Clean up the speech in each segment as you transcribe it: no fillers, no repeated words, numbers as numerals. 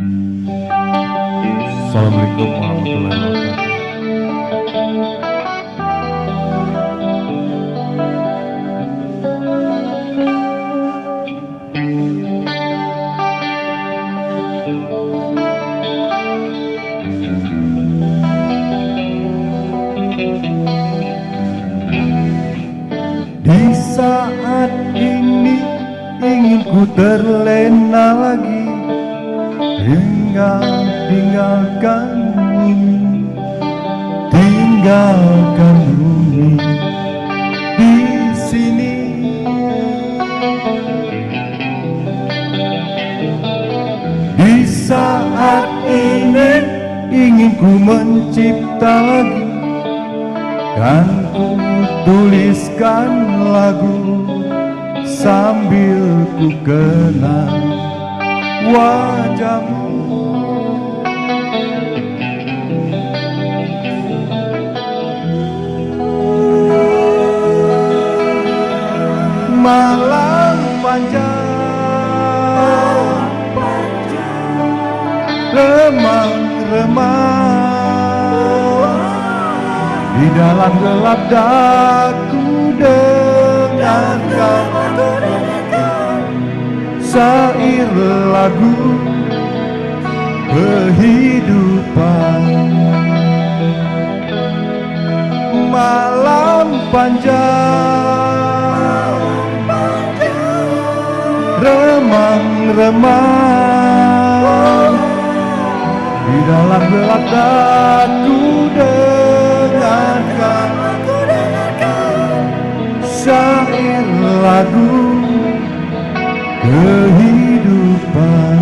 Assalamualaikum warahmatullahi wabarakatuh. Di saat ini ingin ku terlena lagi, tinggalkan bumi, tinggalkan bumi di sini. Di saat ini ingin ku mencipta lagi, kan ku tuliskan lagu sambil ku kenang wajahmu. Malam panjang, remang-remang di dalam gelap daku dengarkan syair lagu kehidupan. Malam panjang, remang-remang di dalam gelap daku dengarkan syair lagu kehidupan.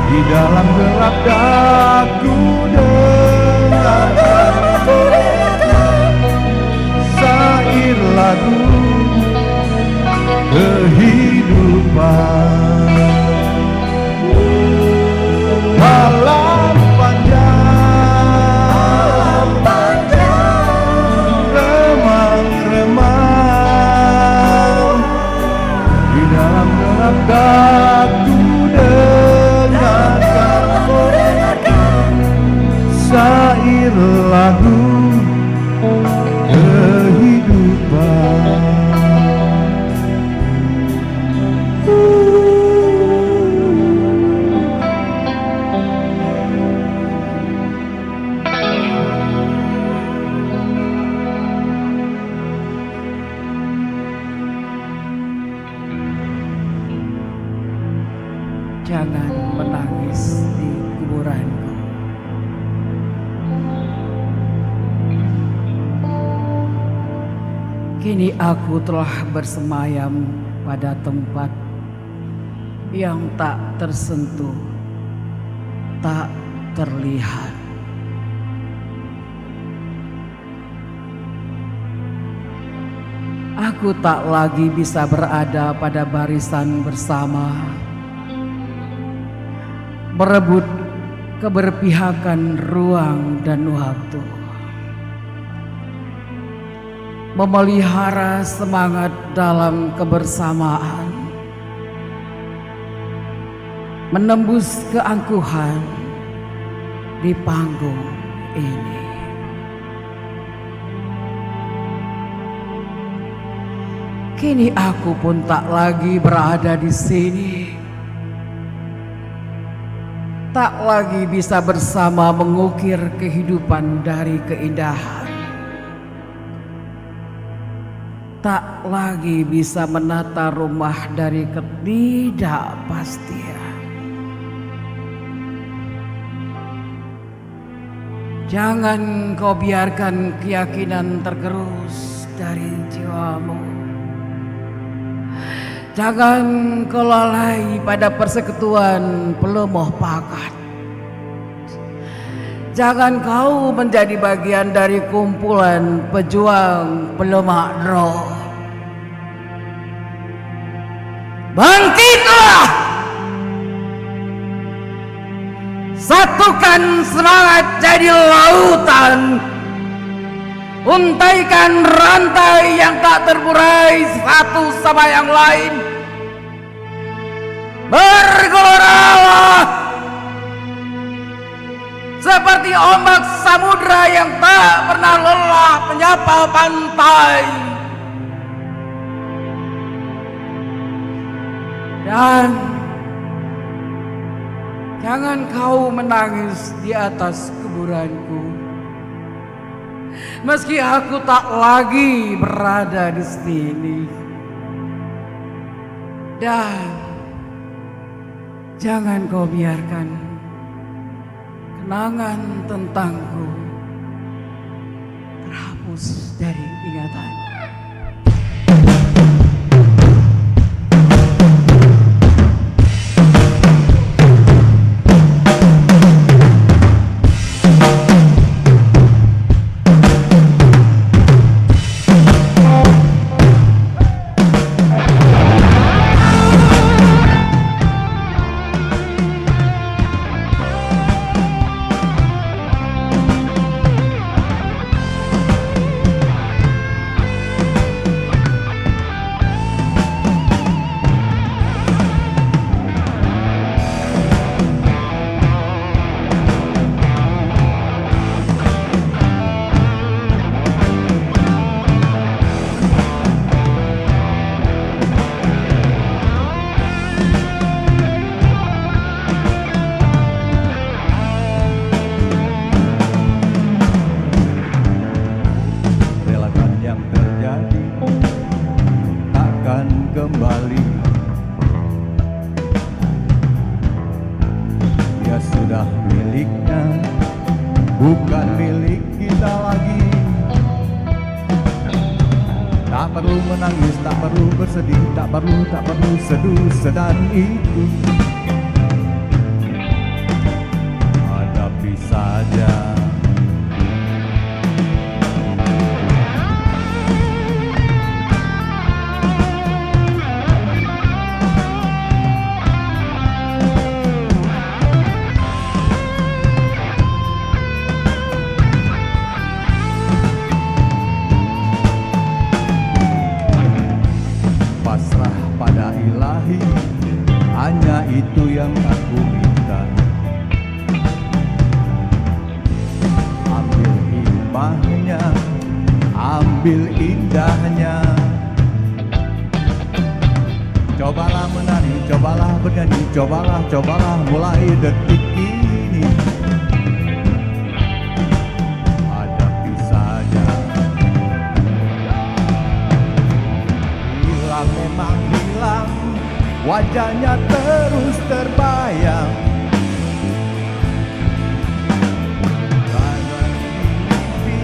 Di dalam gelap daku dengarkan syair lagu kehidupan. Malam panjang, remang-remang di dalam gelap daku syair lagu kehidupan. Jangan menangis di kuburanku. Kini aku telah bersemayam pada tempat yang tak tersentuh, tak terlihat. Aku tak lagi bisa berada pada barisan bersama, berebut keberpihakan ruang dan waktu, memelihara semangat dalam kebersamaan, menembus keangkuhan di panggung ini. Kini aku pun tak lagi berada di sini, tak lagi bisa bersama mengukir kehidupan dari keindahan, tak lagi bisa menata rumah dari ketidakpastian. Jangan kau biarkan keyakinan tergerus dari jiwamu. Jangan kau lalai pada persekutuan pelemah pakat. Jangan kau menjadi bagian dari kumpulan pejuang pelemah roh. Bangkitlah! Satukan semangat jadi lautan. Untaikan rantai yang tak terburai satu sama yang lain. Bergeloralah seperti ombak samudra yang tak pernah lelah menyapa pantai. Dan jangan kau menangis di atas kuburanku. Meski aku tak lagi berada di sini. Dan jangan kau biarkan kenangan tentangku terhapus dari ingatan. Kembali, dia sudah miliknya, bukan milik kita lagi. Tak perlu menangis, tak perlu bersedih, tak perlu seduh sedan itu. Hadapi saja. Pada ilahi, hanya itu yang aku minta. Ambil hikmahnya, ambil indahnya. Cobalah menari, cobalah bernyanyi, cobalah mulai detik ini. Hadapi saja. Hilang memang hilang, wajahnya terus terbayang. Karena mimpi,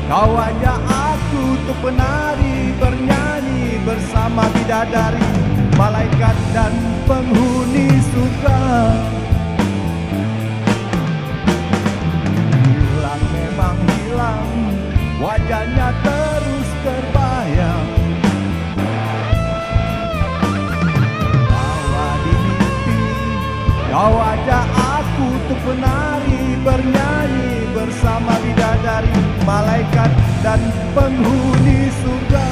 kau ajak aku untuk menari, bernyanyi bersama bidadari, malaikat dan penghuni surga. Hilang memang hilang, wajahnya terus terbayang. Kau ajak aku untuk menari, bernyanyi bersama bidadari, malaikat dan penghuni surga.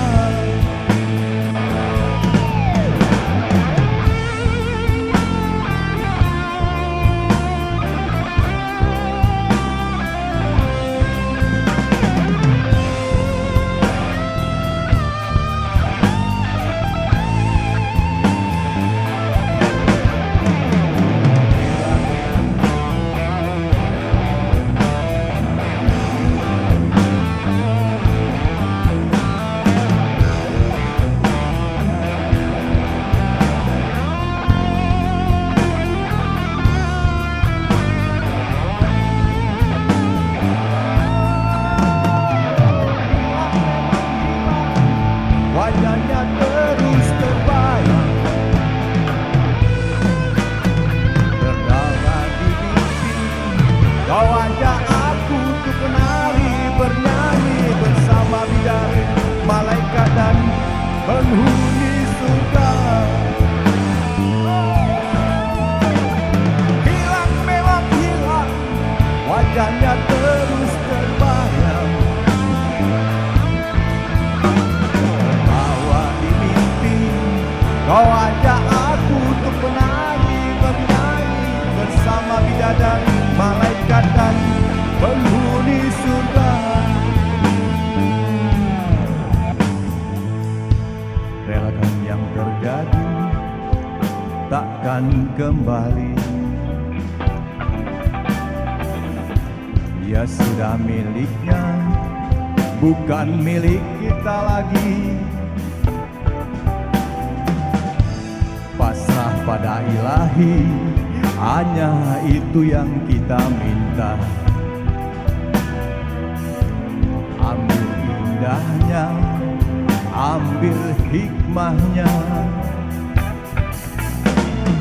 wajahnya terus terbayang. Bahwa di mimpi kau ajak aku untuk menari, bernyanyi bersama bidadari, malaikat dan penghuni surga. Relakan yang terjadi takkan kembali. Dia sudah miliknya, bukan milik kita lagi. Pasrah pada ilahi, hanya itu yang kita minta. Ambil indahnya, ambil hikmahnya.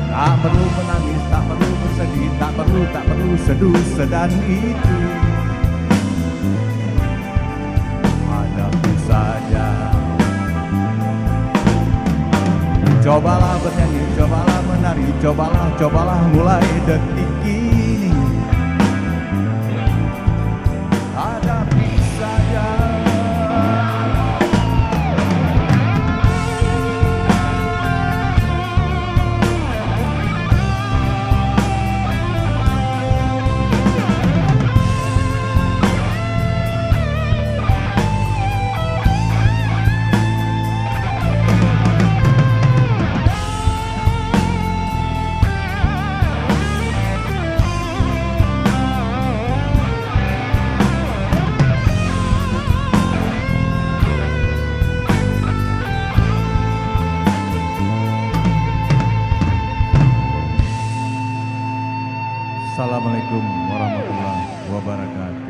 Tak perlu menangis, tak perlu bersedih, tak perlu seduh sedan itu. Hadapi saja. Cobalah bernyanyi, cobalah menari, cobalah mulai detik ini. Hadapi saja. Assalamualaikum warahmatullahi wabarakatuh.